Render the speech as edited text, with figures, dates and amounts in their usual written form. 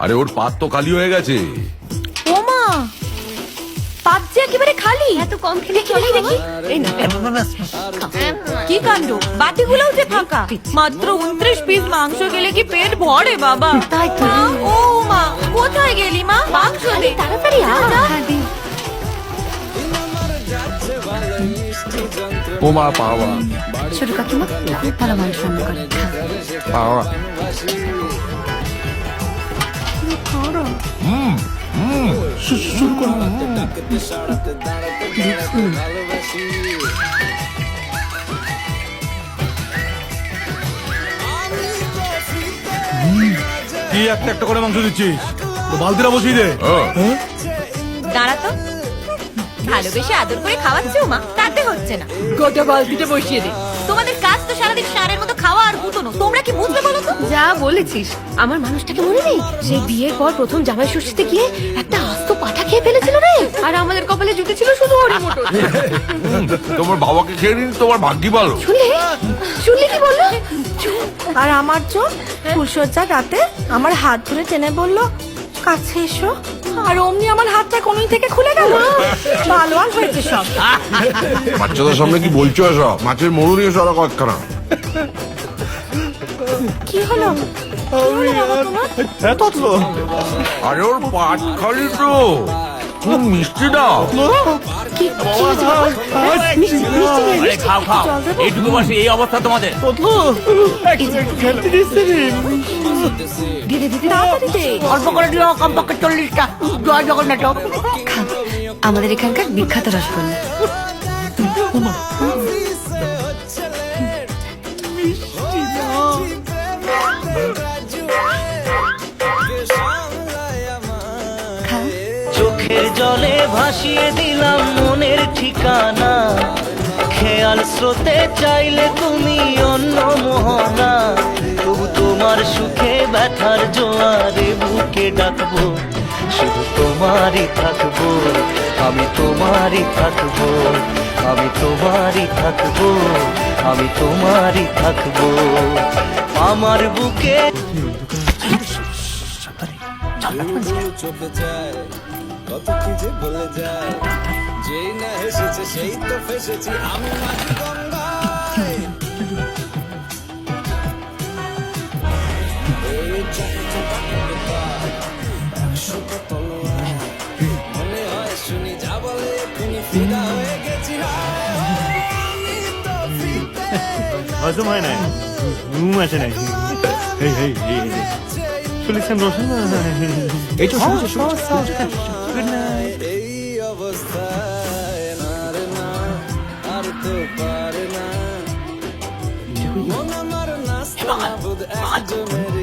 আরে ওর পাত তো খালি হয়ে গেছে। ওমা, পাত যে একেবারে খালি। এত কম খেলে চলে দেখি। কি কাণ্ড, বাটিগুলোও যে ফাঁকা। মাত্র 29 পিস মাংস গেলে কি পেট ভরে বাবা? তাই তো। ও মা, কোথায় গেলি মা? মাংস দে তাড়াতাড়ি। ও মা, পাওয়া ছোট কাকিমা খুব ভালো মাংস রান্না করে। পাওয়া। শুরু করো। কি একটা একটা করে মাংস দিচ্ছিস? বালতিরা বসিয়ে দে। দাঁড়া তো, ভালোবেসে আদর করে খাওয়াচ্ছি মা, তাতে হচ্ছে না। গোটা বালতিটা বসিয়ে দে। তোমাদের কাজ তো সারাদিন সারের মতো খাওয়া আর গুটোনো। তোমরা কি বুঝবে বলো তো? যা বলেছিস, আমার মানুষটাকে মনে নেই? সেই বিয়ের পর প্রথম জামাই ষষ্ঠীতে গিয়ে একটা আস্ত পাঠা খেয়ে ফেলেছিল রে। আর আমাদের কপালে জুটেছিল শুধু হরি মটর। তোমার বাবাকে খেয়ে নিন, তোমার ভাগ্যি ভালো। শুনলি কি বললো? আর আমার চোখ ফুলসজ্জার রাতে আমার হাত ধরে টেনে বললো কাছে এসো, আর অমনি আমার হাতটা কোনই থেকে খুলে গেল। ভালো আর হয়েছে সব। বাচ্চাদের সামনে কি বলছো এসব? মাছের মরু নিয়ে সরা কয়েকখানা। কি হলো? আরে ওর পাট খালি তো, খুব মিষ্টি না। খাও খাও, এইটুকু বসে এই অবস্থা তোমাদের। অল্প করে দিও, কমপক্ষে 40টা। জয় জগন্নাথ। আমাদের এখানকার বিখ্যাত রসগোল্লা। চোখের জলে ভাসিয়ে দিলাম মনের ঠিকানা, খেয়াল স্রোতে চাইলে তুমি অন্য মোহনা। তবু তোমার সুখে ব্যথার জোয়ারে বুকে ডাকবো, শুধু তোমারই থাকবো, আমি তোমারই থাকবো, আমি তোমারই থাকবো, আমি তোমারই থাকবো। আমার বুকে চোখে যায় কত কি যে বলে যায়, যেই না হেসেছে সেই তো ফেসেছি আমি মাঝি গঙ্গায়। মনে হয় শুনি যা বলে এক্ষুনি ফিদা হয়ে গেছি। হজম হয় নাই, ঘুম আসে নাই। শুনেছেন রোশন? এই তো এই অবস্থায় না রে না, আর তো পারে না মন আমার নাস্তা বুধ একজনের